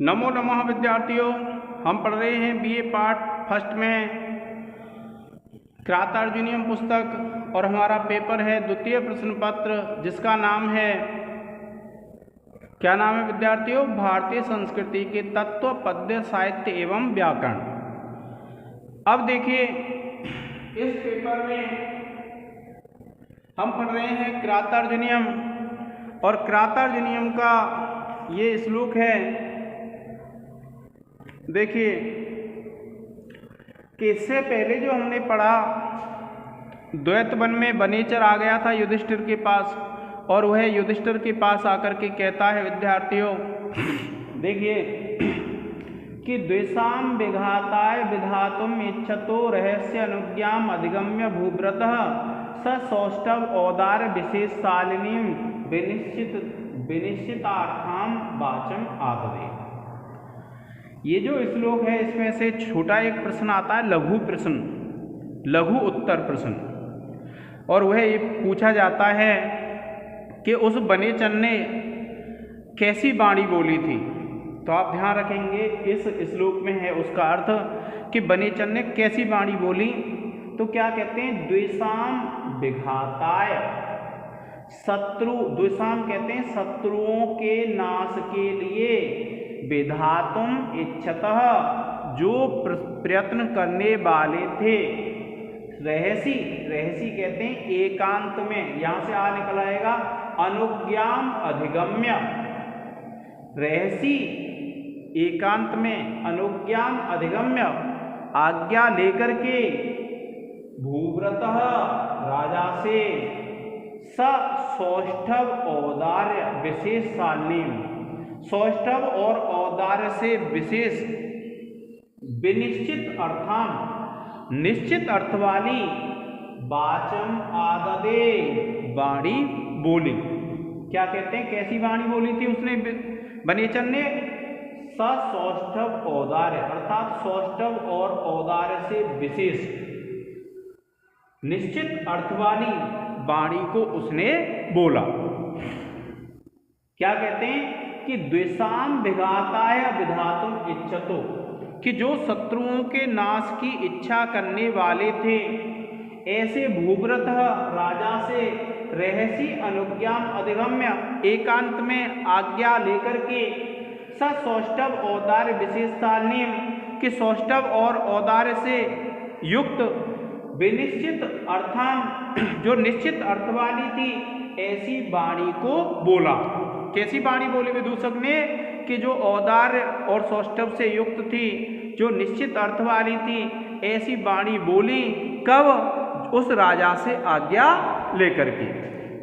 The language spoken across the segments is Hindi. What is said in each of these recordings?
नमो नमः विद्यार्थियों, हम पढ़ रहे हैं बीए पार्ट फर्स्ट में क्रातार्जुनीयम पुस्तक और हमारा पेपर है द्वितीय प्रश्न पत्र, जिसका नाम है, क्या नाम है विद्यार्थियों? भारतीय संस्कृति के तत्व, पद्य, साहित्य एवं व्याकरण। अब देखिए, इस पेपर में हम पढ़ रहे हैं क्रातार्जुनीयम, और क्रातार्जुनीयम का ये श्लोक है। देखिए कि इससे पहले जो हमने पढ़ा, द्वैत वन में वनेचर आ गया था युधिष्ठिर के पास, और वह युधिष्ठिर के पास आकर के कहता है विद्यार्थियों, देखिए कि द्विषाम विघाताय विधातुम इच्छतो रहस्य अनुज्ञाम अधिगम्य भूव्रतः स सौष्ठव औदार्य विशेषशालिनीं विनिश्चितार्थाम वाचम आददे। ये जो श्लोक है, इसमें से छोटा एक प्रश्न आता है, लघु प्रश्न, लघु उत्तर प्रश्न, और वह ये पूछा जाता है कि उस वनेचर ने कैसी वाणी बोली थी। तो आप ध्यान रखेंगे, इस श्लोक में है उसका अर्थ कि वनेचर ने कैसी वाणी बोली। तो क्या कहते हैं? द्विषाम विघाताय, शत्रु, द्विषाम कहते हैं शत्रुओं के नाश के लिए, विधातुम इच्छतः, जो प्रयत्न करने वाले थे, रहसी, रहसी कहते हैं एकांत में, यहां से आ निकल आएगा अनुज्ञाम अधिगम्य, रहसी एकांत में, अनुज्ञाम अधिगम्य, आज्ञा लेकर के, भूव्रतः राजा से, स सौष्ठव औदार्य विशेषशालिनीं, सौष्ठव और औदार्य से विशेष, विनिश्चित अर्थाम, निश्चित अर्थ वाली, वाचम आददे, वाणी बोली। क्या कहते हैं? कैसी वाणी बोली थी उसने, वनेचर ने? सौष्ठव औदार्य, अर्थात सौष्ठव और औदार्य से विशेष, निश्चित अर्थ वाली वाणी को उसने बोला। क्या कहते हैं? कि द्विषाम विघाताय विधातुम इच्छतो, कि जो शत्रुओं के नाश की इच्छा करने वाले थे, ऐसे भूव्रत राजा से, रहसी अनुज्ञाम अधिगम्य, एकांत में आज्ञा लेकर के, स सौष्ठव औदार्य विशेषशालिनीं, कि सौष्ठव और औदार्य से युक्त, विनिश्चित अर्थान, जो निश्चित अर्थ वाली थी, ऐसी वाणी को बोला। कैसी वाणी बोली विदूषक ने? कि जो औदार्य और सौष्ठव से युक्त थी, जो निश्चित अर्थ वाली थी, ऐसी वाणी बोली। कब? उस राजा से आज्ञा लेकर के।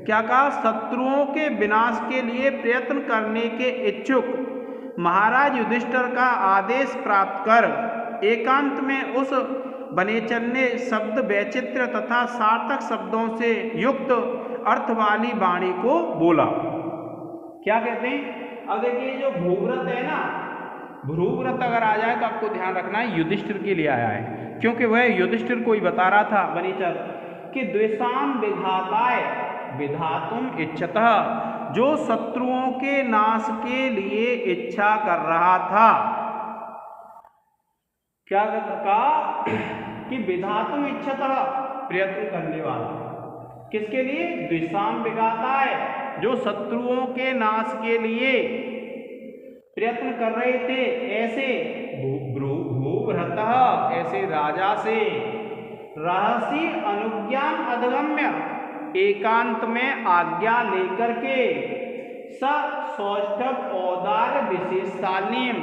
क्या कहा? शत्रुओं के विनाश के लिए प्रयत्न करने के इच्छुक महाराज युधिष्ठिर का आदेश प्राप्त कर, एकांत में उस वनेचर ने शब्द वैचित्र्य तथा सार्थक शब्दों से युक्त अर्थ वाली वाणी को बोला। क्या कहते हैं? अब देखिए, जो भूव्रत है ना, भ्रूव्रत अगर आ जाए तो आपको ध्यान रखना है युधिष्ठिर के लिए आया है, क्योंकि वह युधिष्ठिर को ही बता रहा था वनेचर कि द्विषाम विघाताय विधातुम इच्छतः, जो शत्रुओं के नाश के लिए इच्छा कर रहा था। क्या कहा? कि विधातुम इच्छतः, प्रयत्न करने वाला, किसके लिए? द्विषाम विघाताय, जो शत्रुओं के नाश के लिए प्रयत्न कर रहे थे, ऐसे भूव्रतः, ऐसे राजा से, रहसी अनुज्ञाम अधिगम्य, एकांत में आज्ञा लेकर के, स सौष्ठव औदार्य विशेषशालिनीं,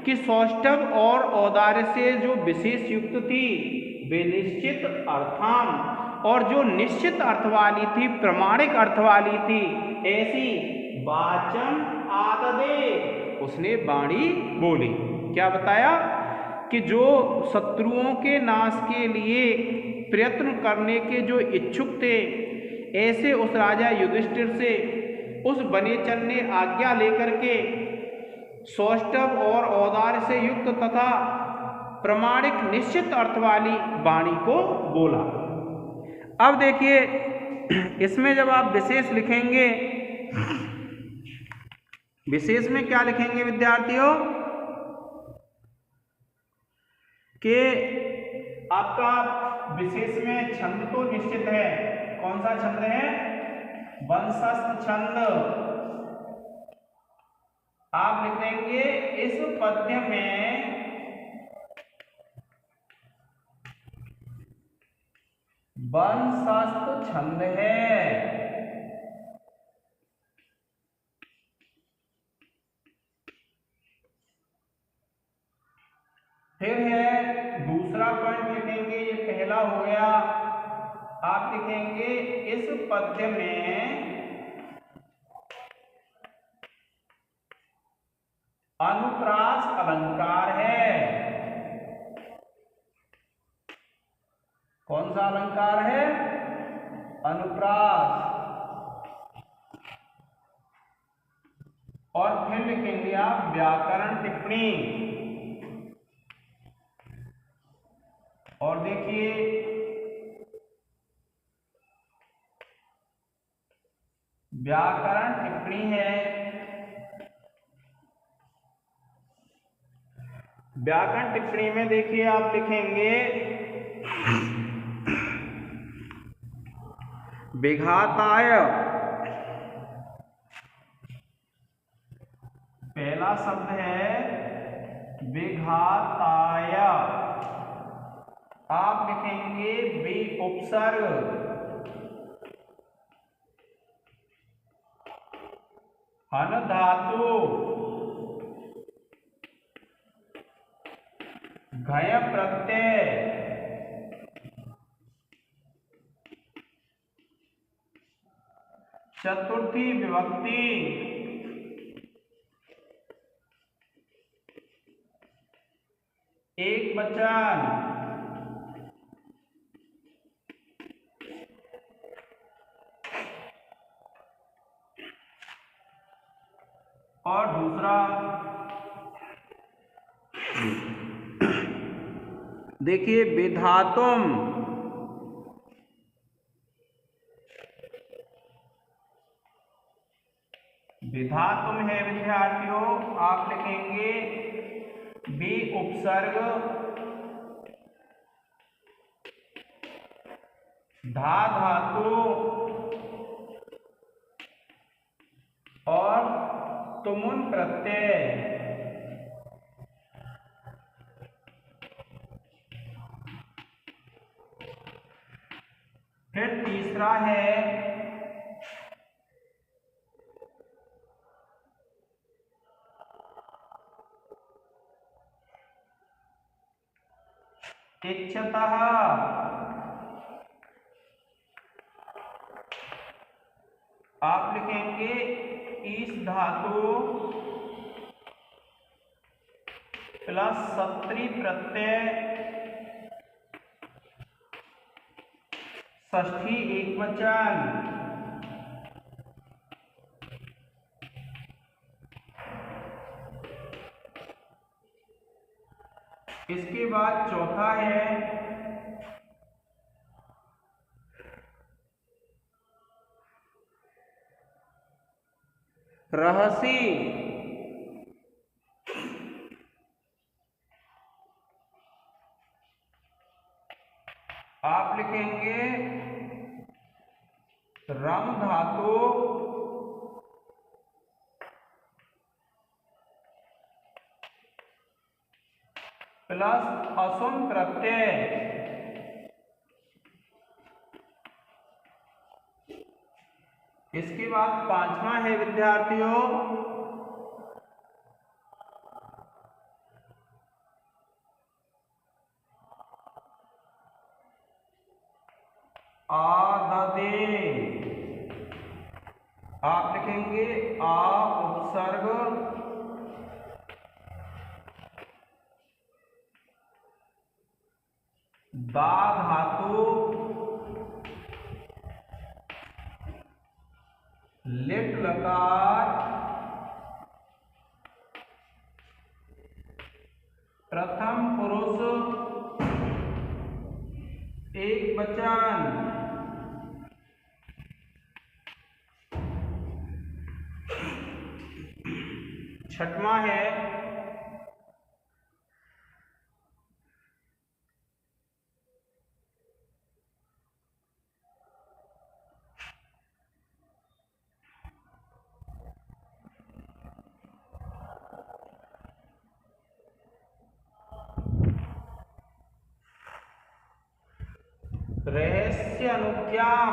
कि सौष्ठव और औदार्य से जो विशेष युक्त थी, विनिश्चित अर्थाम, और जो निश्चित अर्थ वाली थी, प्रमाणिक अर्थ वाली थी, ऐसी वाचम आददे, उसने वाणी बोली। क्या बताया? कि जो शत्रुओं के नाश के लिए प्रयत्न करने के जो इच्छुक थे, ऐसे उस राजा युधिष्ठिर से उस वनेचर ने आज्ञा लेकर के सौष्ठव और औदार्य से युक्त तथा प्रमाणिक निश्चित अर्थ वाली वाणी को बोला। अब देखिए, इसमें जब आप विशेष लिखेंगे, विशेष में क्या लिखेंगे विद्यार्थियों? कि आपका विशेष में छंद तो निश्चित है। कौन सा छंद है? वंशस्थ छंद। आप लिख देंगे इस पद्य में वंशस्थ छंद है। फिर है दूसरा पॉइंट लिखेंगे, ये पहला हो गया। आप लिखेंगे इस पद्य में अनुप्रास अलंकार है। कौन सा अलंकार है? अनुप्रास। और फिर लिखेंगे आप व्याकरण टिप्पणी। और देखिए व्याकरण टिप्पणी है। व्याकरण टिप्पणी में देखिए आप लिखेंगे विघाताय। पहला शब्द है विघाताय। आप लिखेंगे बी उपसर्ग। हन धातु घय प्रत्यय चतुर्थी विभक्ति एक वचन। और दूसरा देखिए विधातुम। विधातुम है विद्यार्थियों, आप लिखेंगे बी उपसर्ग धा धातु और तुमुन प्रत्यय। फिर तीसरा है इच्छतः। आप लिखेंगे ईश धातु प्लस सत्री प्रत्यय षष्ठी एक वचन। इसके बाद चौथा है रहसी। आप लिखेंगे रम धातु प्लस असुन प्रत्यय। इसके बाद पांचवा है विद्यार्थियों आददे। आप लिखेंगे आ उपसर्ग दा धातु लिट लकार प्रथम पुरुष एक वचन। छठवां है रहस्य अनुज्ञाम।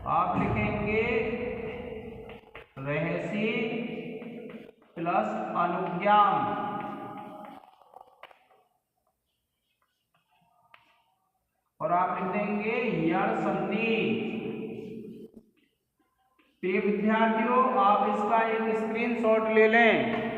आप लिखेंगे रहस्य प्लस अनुज्ञाम। और आप लिख देंगे यण संधि। प्रिय विद्यार्थियों, आप इसका एक स्क्रीनशॉट ले लें।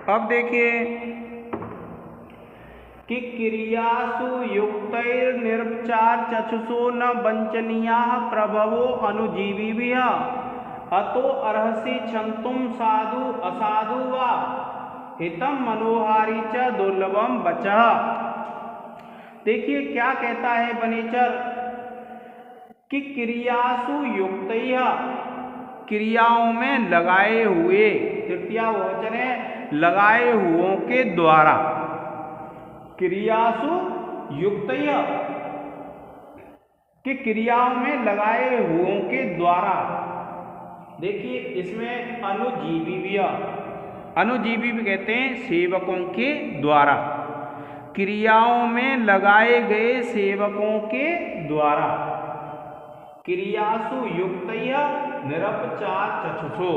अब देखिए कि क्रियासु युक्तैर् निरपचार चक्षुषो न वंचनीयाः प्रभवो अनुजीविभिः अतो अर्हसि क्षन्तुं साधु असाधु वा हितम मनोहारी च दुर्लभम वचः। देखिए क्या कहता है वनेचर कि क्रियासु युक्तैः, क्रियाओं में लगाए हुए, तृतीया बहुवचन है, लगाए हुओं के द्वारा। क्रियासु युक्तैः कि क्रियाओं में लगाए हुओं के द्वारा। देखिए इसमें अनुजीवी भी, अनुजीवी भी कहते हैं सेवकों के द्वारा, क्रियाओं में लगाए गए सेवकों के द्वारा। क्रियासु युक्तैः निरपचार चक्षुषो,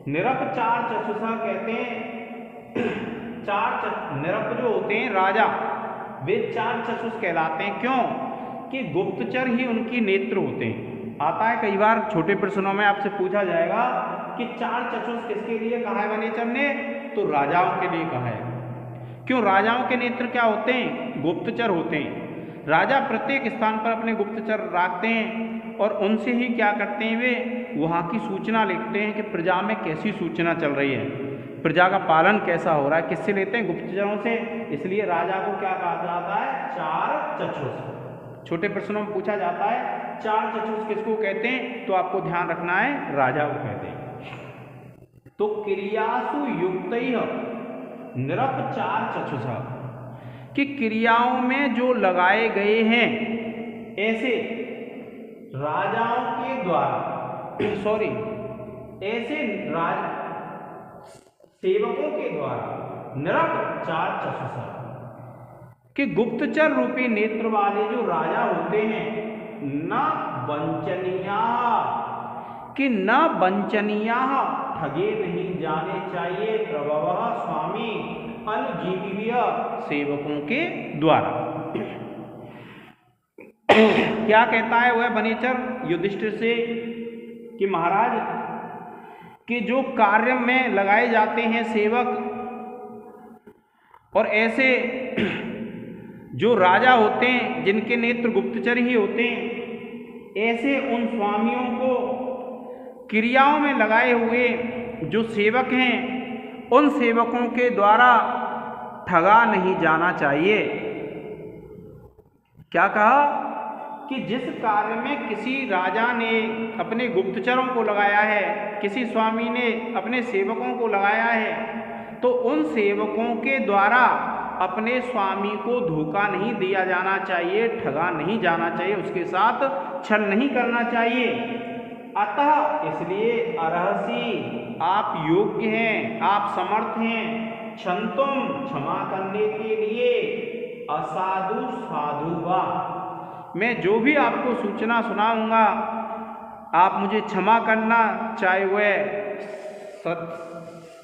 निरपचार चक्षुषा कहते हैं निरप जो होते हैं राजा, वे चार चक्षुष कहलाते हैं। क्यों? कि गुप्तचर ही उनकी नेत्र होते हैं। आता है कई बार छोटे प्रश्नों में आपसे पूछा जाएगा कि चार चक्षुष किसके लिए कहा है वनेचर ने, तो राजाओं के लिए कहा है। क्यों? राजाओं के नेत्र क्या होते हैं? गुप्तचर होते हैं। राजा प्रत्येक स्थान पर अपने गुप्तचर रखते हैं और उनसे ही क्या करते हैं, वे वहाँ की सूचना लिखते हैं कि प्रजा में कैसी सूचना चल रही है, प्रजा का पालन कैसा हो रहा है। किससे लेते हैं? गुप्तचरों से। इसलिए राजा को क्या कहा जाता है? चार चक्षुष। छोटे प्रश्नों में पूछा जाता है चार चक्षुष किसको कहते हैं, तो आपको ध्यान रखना है राजा को कहते हैं। तो क्रियासु युक्तैः निरपचार चक्षुषा, कि क्रियाओं में जो लगाए गए हैं ऐसे राजाओं के द्वारा, सॉरी ऐसे सेवकों के द्वारा, निरपचार चक्षुषा, कि गुप्तचर रूपी नेत्र वाले जो राजा होते हैं, न वंचनीया, कि न वंचनीया, ठगे नहीं जाने चाहिए, प्रभवः स्वामी अनुजीवीय सेवकों के द्वारा। क्या कहता है वह वनेचर युधिष्ठिर से कि महाराज कि जो कार्य में लगाए जाते हैं सेवक, और ऐसे जो राजा होते हैं जिनके नेत्र गुप्तचर ही होते हैं, ऐसे उन स्वामियों को क्रियाओं में लगाए हुए जो सेवक हैं उन सेवकों के द्वारा ठगा नहीं जाना चाहिए। क्या कहा? कि जिस कार्य में किसी राजा ने अपने गुप्तचरों को लगाया है, किसी स्वामी ने अपने सेवकों को लगाया है, तो उन सेवकों के द्वारा अपने स्वामी को धोखा नहीं दिया जाना चाहिए, ठगा नहीं जाना चाहिए, उसके साथ छल नहीं करना चाहिए। अतः इसलिए अर्हसि, आप योग्य हैं, आप समर्थ हैं, क्षन्तुम क्षमा करने के लिए, असाधु साधु वा, मैं जो भी आपको सूचना सुनाऊंगा आप मुझे क्षमा करना, चाहे वह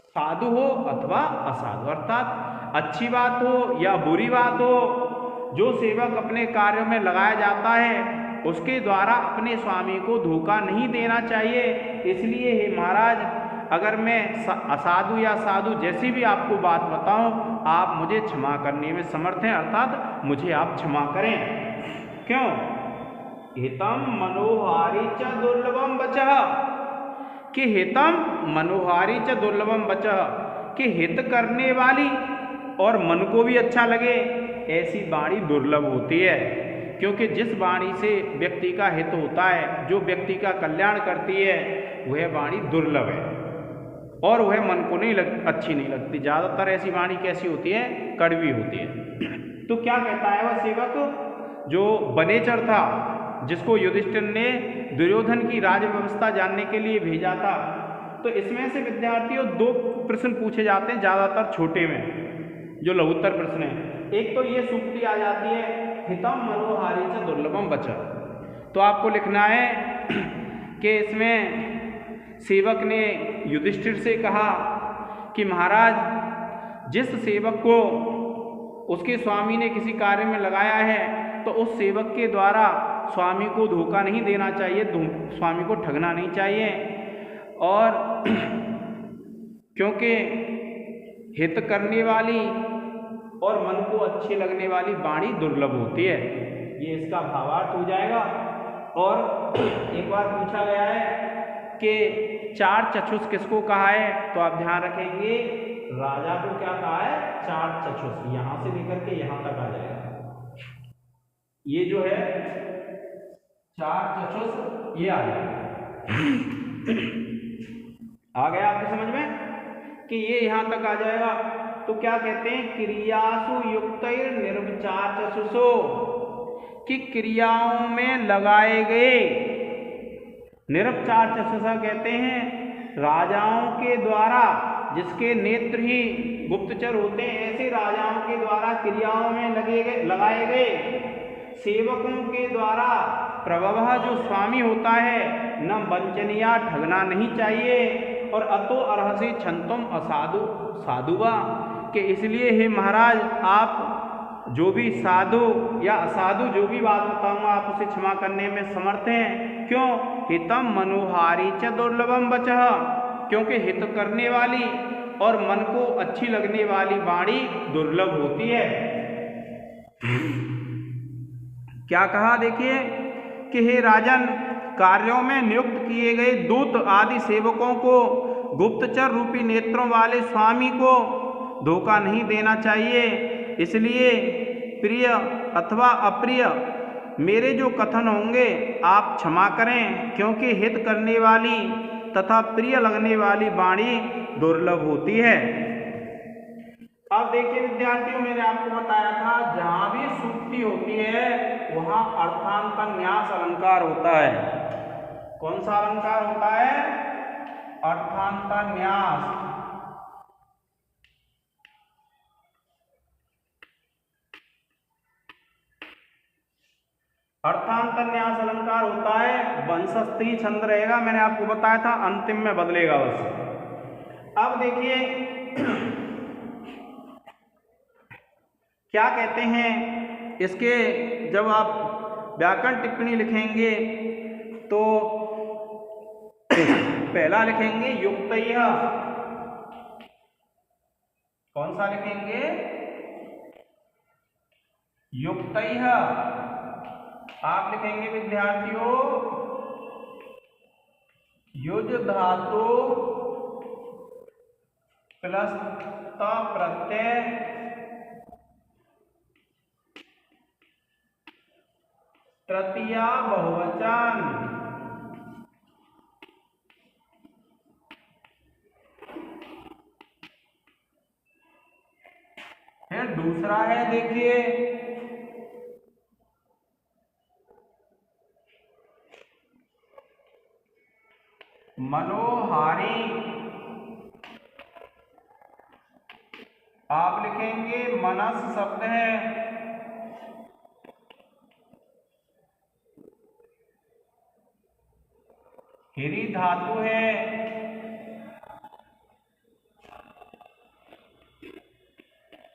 साधु हो अथवा असाधु, अर्थात अच्छी बात हो या बुरी बात हो, जो सेवक अपने कार्यों में लगाया जाता है उसके द्वारा अपने स्वामी को धोखा नहीं देना चाहिए। इसलिए हे महाराज, अगर मैं असाधु या साधु जैसी भी आपको बात बताऊं, आप मुझे क्षमा करने में समर्थ हैं, अर्थात मुझे आप क्षमा करें। क्यों? हितम मनोहारी च दुर्लभम बचः, कि हितम मनोहारी च दुर्लभम बचः, कि हित करने वाली और मन को भी अच्छा लगे ऐसी वाणी दुर्लभ होती है। क्योंकि जिस वाणी से व्यक्ति का हित होता है, जो व्यक्ति का कल्याण करती है, वह वाणी दुर्लभ है और वह मन को नहीं अच्छी नहीं लगती। ज़्यादातर ऐसी वाणी कैसी होती है? कड़वी होती है। तो क्या कहता है वह सेवक जो वनेचर था, जिसको युधिष्ठिर ने दुर्योधन की राज व्यवस्था जानने के लिए भेजा था, तो इसमें से विद्यार्थियों 2 प्रश्न पूछे जाते हैं, ज़्यादातर छोटे में, जो लघुत्तर प्रश्न है। एक तो ये सूक्ति आ जाती है, हितम मनोहारी च दुर्लभम बचः। तो आपको लिखना है कि इसमें सेवक ने युधिष्ठिर से कहा कि महाराज, जिस सेवक को उसके स्वामी ने किसी कार्य में लगाया है, तो उस सेवक के द्वारा स्वामी को धोखा नहीं देना चाहिए, स्वामी को ठगना नहीं चाहिए। और क्योंकि हित करने वाली और मन को अच्छी लगने वाली वाणी दुर्लभ होती है, ये इसका भावार्थ हो जाएगा। और एक बार पूछा गया है कि 4 चक्षुष किसको कहा है, तो आप ध्यान रखेंगे राजा को क्या कहा है? 4 चक्षुष, यहां से लेकर के यहां तक आ जाएगा। ये जो है 4 चक्षुष, ये आ जाएगा। आ गया आपके समझ में कि ये यहां तक आ जाएगा। तो क्या कहते हैं? क्रियासु युक्तैर निर्विचार चक्षुषो, कि क्रियाओं में लगाए गए निरपचार चक्षुषा कहते हैं राजाओं के द्वारा, जिसके नेत्र ही गुप्तचर होते हैं, ऐसे राजाओं के द्वारा क्रियाओं में लगाए गए सेवकों के द्वारा प्रभव जो स्वामी होता है, न वंचनिया ठगना नहीं चाहिए। और अतो अर्हसि क्षंतुम असाधु साधुवा, कि इसलिए हे महाराज, आप जो भी साधु या असाधु जो भी बात बताऊंगा, आप उसे क्षमा करने में समर्थ हैं। क्यों? हितम मनोहारी च दुर्लभम बचः, क्योंकि हित करने वाली और मन को अच्छी लगने वाली वाणी दुर्लभ होती है। क्या कहा देखिए कि हे राजन, कार्यों में नियुक्त किए गए दूत आदि सेवकों को गुप्तचर रूपी नेत्रों वाले स्वामी को धोखा नहीं देना चाहिए। इसलिए प्रिय अथवा अप्रिय मेरे जो कथन होंगे आप क्षमा करें, क्योंकि हित करने वाली तथा प्रिय लगने वाली वाणी दुर्लभ होती है। अब देखिए विद्यार्थियों, मैंने आपको बताया था जहां भी सूक्ति होती है वहां अर्थांतन्यास अलंकार होता है। कौन सा अलंकार होता है? अर्थांतन्यास। अर्थांतन्यास अलंकार होता है, वंशस्त्री छंद रहेगा, मैंने आपको बताया था, अंतिम में बदलेगा बस। अब देखिए क्या कहते हैं इसके, जब आप व्याकरण टिप्पणी लिखेंगे तो पहला लिखेंगे युक्तैः। कौन सा लिखेंगे? युक्तैः। आप लिखेंगे विद्यार्थियों युज धातु प्लस त प्रत्यय तृतीया बहुवचन। फिर दूसरा है देखिए मनोहारी। आप लिखेंगे मनस शब्द है, हीरी धातु है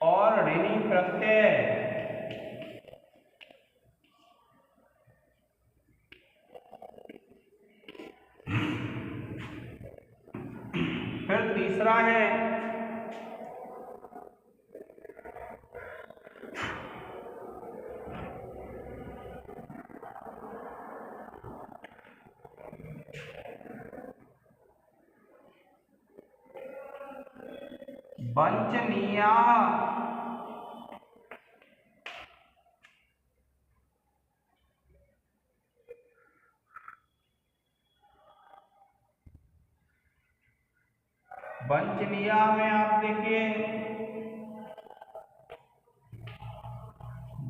और ऋणी प्रत्यय। फिर तीसरा है वंचनीया। वंचनीया में आप देखिए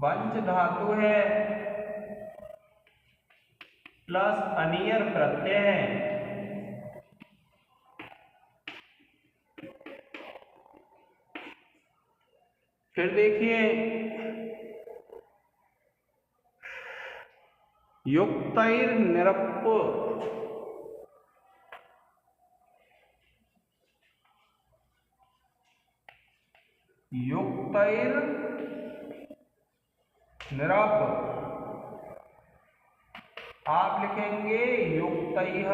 वंच धातु है प्लस अनियर प्रत्यय है। फिर देखिए युक्तैर निरप, युक्तैर निरप आप लिखेंगे युक्तैः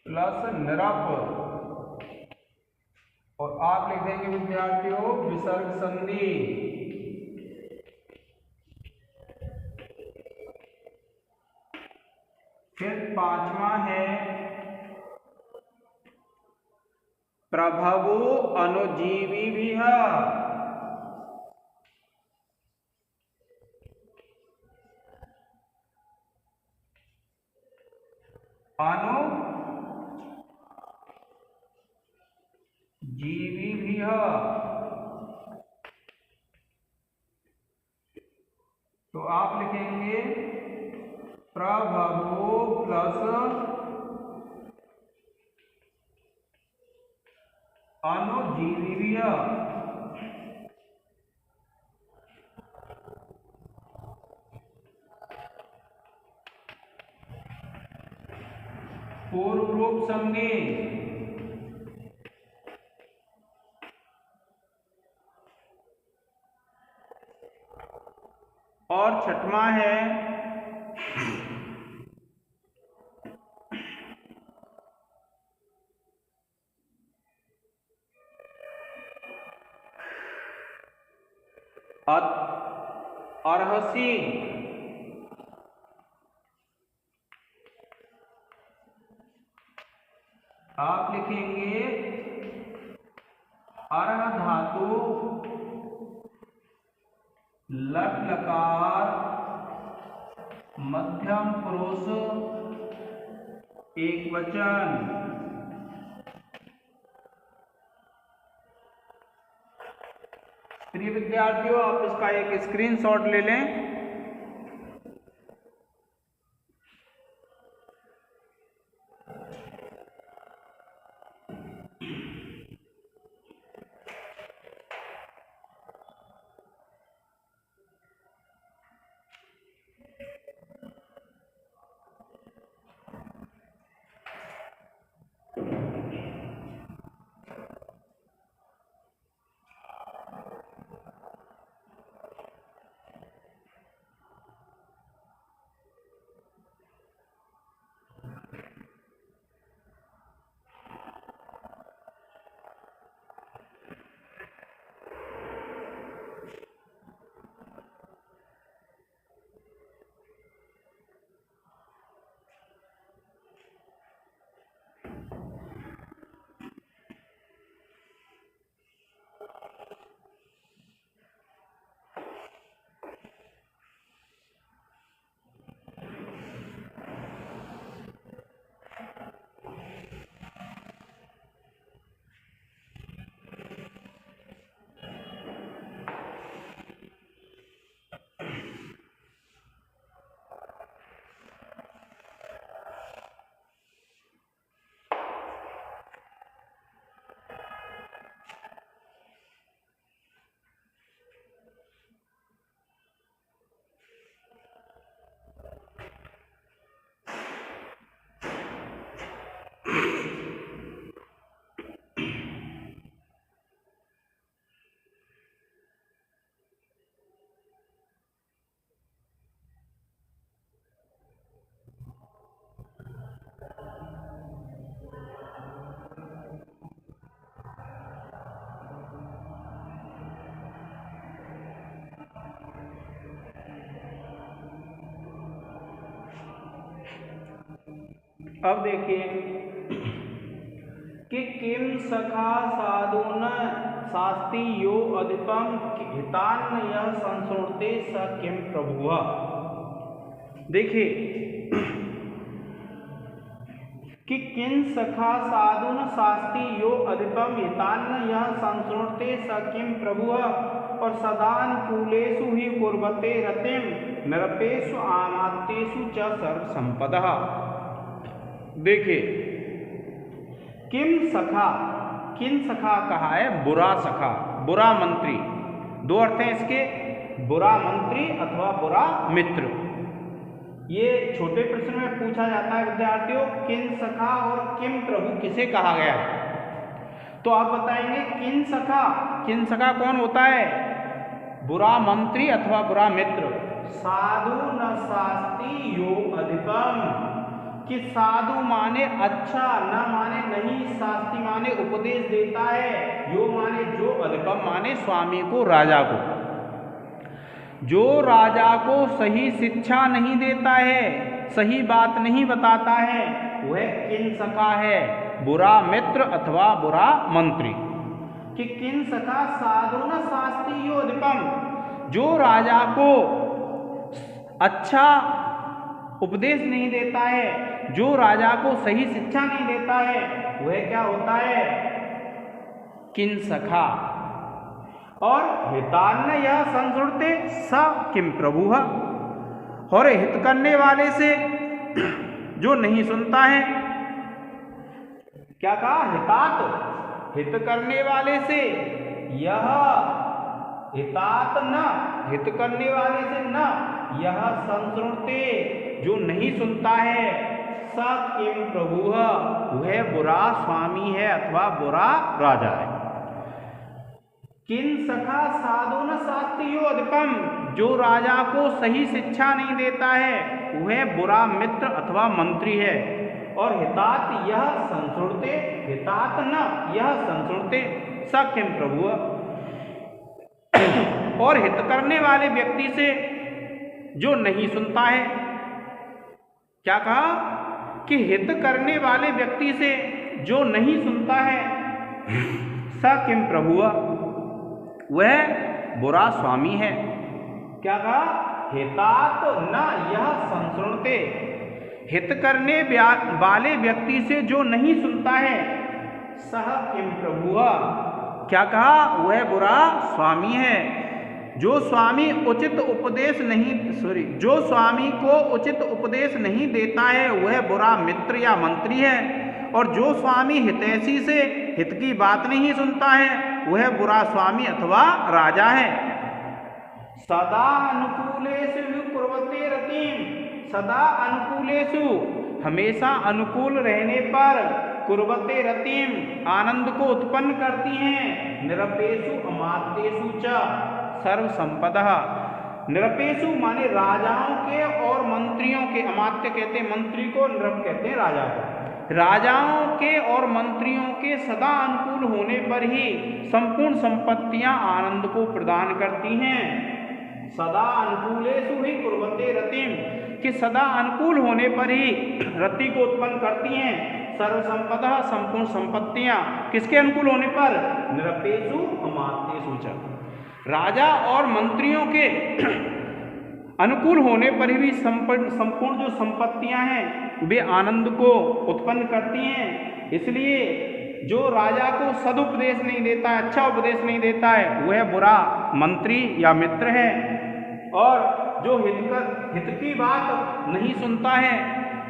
प्लस निरप और आप लिख देंगे विद्यार्थियों विसर्ग संधि। फिर पांचवा है प्रभवो अनुजीवी भी है। अनुजीवी भी है तो आप लिखेंगे प्रभवो प्लस अनुजीवी भी है। पूर्व रूप संधि और छठवां है अर्हसी। आप लिखेंगे अर्ह धातु लट लकार मध्यम पुरुष एक वचन। प्रिय विद्यार्थियों आप इसका एक स्क्रीनशॉट ले लें। अब देखिए कि किम सखा साधुन शास्ति यो अधिपम हितान्न यह संसुणते स किम प्रभुः। देखिए कि किन सखा साधुन शास्ति यो अधिपम हितान्न यह संसुणते स किम प्रभुः और सदानुकूलेषु हि कुर्वते रतिम नरपेषु आमात्येषु च सर्वसंपदः। देखिए किम सखा, किन सखा कहा है बुरा सखा, बुरा मंत्री। दो अर्थ हैं इसके, बुरा मंत्री अथवा बुरा मित्र। ये छोटे प्रश्न में पूछा जाता है विद्यार्थियों, किन सखा और किम प्रभु किसे कहा गया है। तो आप बताएंगे किन सखा, किन सखा कौन होता है? बुरा मंत्री अथवा बुरा मित्र। साधु न शास्ति यो अधिपम, कि साधु माने अच्छा, न माने नहीं, शास्ति माने उपदेश देता है, यो माने जो, अधिपम माने स्वामी को, राजा को। जो राजा को सही शिक्षा नहीं देता है, सही बात नहीं बताता है, वह किन सखा है, बुरा मित्र अथवा बुरा मंत्री। कि किन सखा साधु न शास्ति यो अधिपम, जो राजा को अच्छा उपदेश नहीं देता है, जो राजा को सही शिक्षा नहीं देता है, वह क्या होता है? किन सखा। और हितान्न यह संसुणते स किम प्रभुः, और हित करने वाले से जो नहीं सुनता है, क्या कहा? हितात, हित करने वाले से, यह हितात न, हित करने वाले से न, यह संसुणते जो नहीं सुनता है, स किम प्रभुः, वह बुरा स्वामी है अथवा बुरा राजा है। किन सखा साधु न शास्ति यो अधिपम, जो राजा को सही शिक्षा नहीं देता है, वह बुरा मित्र अथवा मंत्री है। और हितात यह संसुणते, हितात न यह संसुणते स किम प्रभुः, और हित करने वाले व्यक्ति से जो नहीं सुनता है। क्या कहा? कि हित करने वाले व्यक्ति से जो नहीं सुनता है, स किम प्रभुः, वह बुरा स्वामी है। क्या कहा? हितात न यह संसुणते, हित करने वाले व्यक्ति से जो नहीं सुनता है, सह किम प्रभुः, क्या कहा? वह बुरा स्वामी है। जो स्वामी उचित उपदेश नहीं, जो स्वामी को उचित उपदेश नहीं देता है, वह बुरा मित्र या मंत्री है। और जो स्वामी हितैषी से हित की बात नहीं सुनता है, वह बुरा स्वामी अथवा राजा है। सदा अनुकूलेषु कुर्वते रतिम, सदा अनुकूलेषु हमेशा अनुकूल रहने पर, कुर्वते रतिम आनंद को उत्पन्न करती हैं, निरपेषु अमात्येषु च सर्व संपदः। निरपेषु माने राजाओं के और मंत्रियों के, अमात्य कहते हैं मंत्री को, निरप कहते हैं राजा को। राजाओं के और मंत्रियों के सदा अनुकूल होने पर ही संपूर्ण संपत्तियां आनंद को प्रदान करती हैं। सदा अनुकूलेषु ही कुर्वते रतिम, कि सदा अनुकूल होने पर ही रति को उत्पन्न करती हैं। सर्व संपदा संपूर्ण संपत्तियां किसके अनुकूल होने पर? निरपेषु अमात्येषु च, राजा और मंत्रियों के अनुकूल होने पर भी संपूर्ण जो संपत्तियां हैं वे आनंद को उत्पन्न करती हैं। इसलिए जो राजा को सदुपदेश नहीं देता है, अच्छा उपदेश नहीं देता है, वह बुरा मंत्री या मित्र है। और जो हित की बात नहीं सुनता है,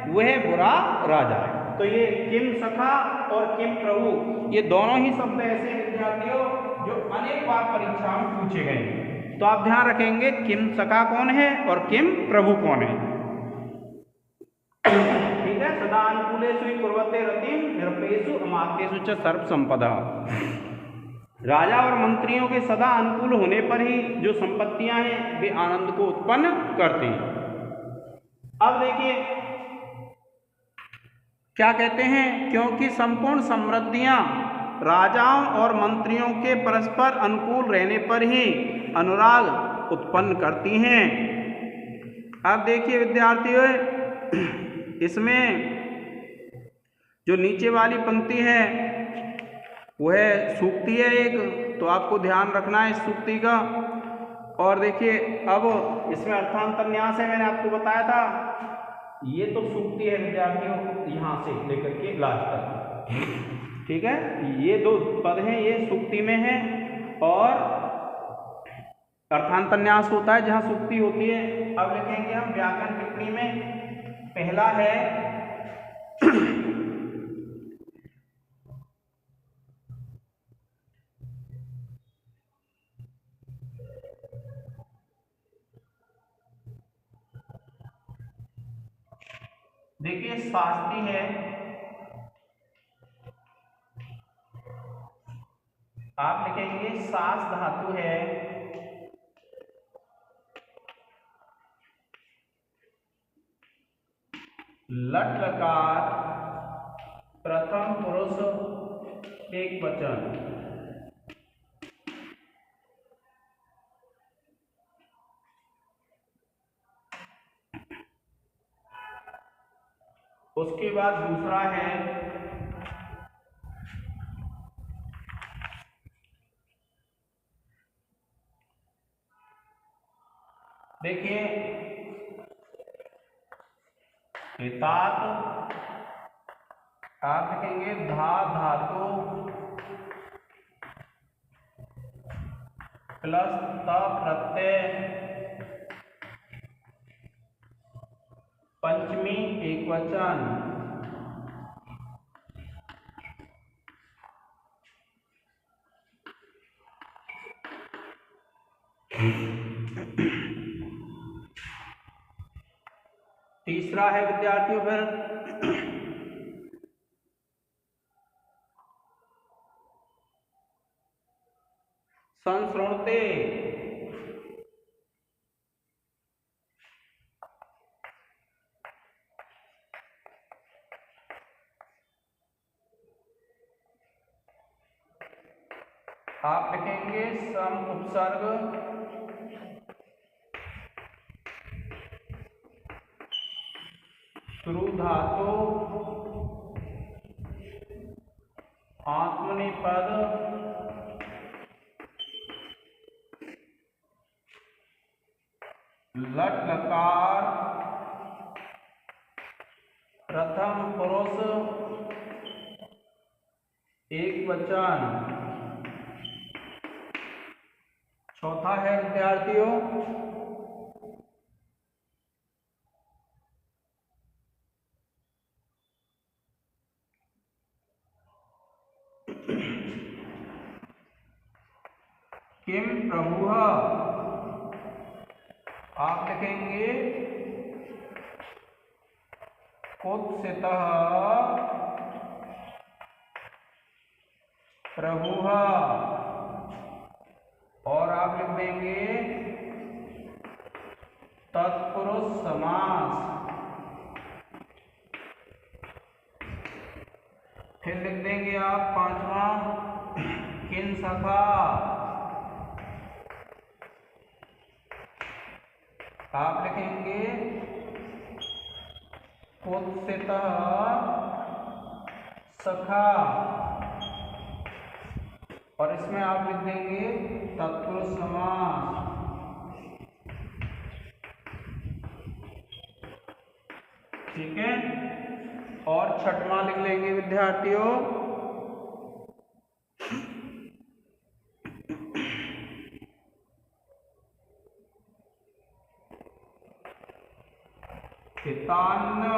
वह बुरा राजा है। तो ये किम सखा और किम प्रभु, ये दोनों ही शब्द ऐसे विद्यार्थियों जो अनेक बार परीक्षा में पूछे गए। तो आप ध्यान रखेंगे किम सखा कौन है और किम प्रभु कौन है। ठीक है, सदा अनुकूलेषु कुर्वते रतिम निरपेषु अमात्येषु च सर्व संपदा। राजा और मंत्रियों के सदा अनुकूल होने पर ही जो संपत्तियां हैं वे आनंद को उत्पन्न करती हैं। अब देखिए क्या कहते हैं, क्योंकि संपूर्ण समृद्धियां राजाओं और मंत्रियों के परस्पर अनुकूल रहने पर ही अनुराग उत्पन्न करती हैं। अब देखिए विद्यार्थियों, इसमें जो नीचे वाली पंक्ति है वह सूक्ति है एक, तो आपको ध्यान रखना है इस सूक्ति का। और देखिए अब इसमें अर्थांतरन्यास है, मैंने आपको बताया था, ये तो सूक्ति है विद्यार्थियों, यहाँ से लेकर के लास्ट तक, ठीक है। ये दो पद हैं ये सूक्ति में है, और अर्थांतरन्यास होता है जहाँ सूक्ति होती है। अब लिखेंगे हम व्याकरण टिप्पणी में, पहला है देखिए शास्त्री है, आप लिखेंगे सास धातु है, लट लकार प्रथम पुरुष एक वचन। उसके बाद दूसरा है देखिए हितात, आप लिखेंगे धा धातु प्लस त प्रत्यय पंचमी एक वचन। तीसरा है विद्यार्थियों फिर संस्मृते, आप लिखेंगे सम उपसर्ग शुरू धातु आत्मनेपद लट लकार प्रथम पुरुष एक वचन। चौथा है विद्यार्थियों किम प्रभु, आप लिखेंगे कुत्सितः प्रभु, और आप लिख देंगे तत्पुरुष समास। फिर लिख देंगे आप पांचवा किन सखा, आप लिखेंगे कुत्सितः सखा, और इसमें आप लिख देंगे तत्पुरुष समास। ठीक है, और छठवां लिख लेंगे विद्यार्थियों हितान्न,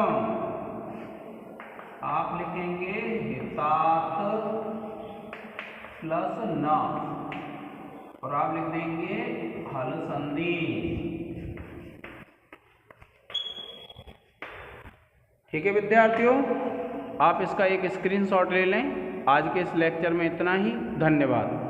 आप लिखेंगे हितात प्लस न, और आप लिख देंगे हल संधि। ठीक है विद्यार्थियों, आप इसका एक स्क्रीनशॉट ले लें। आज के इस लेक्चर में इतना ही, धन्यवाद।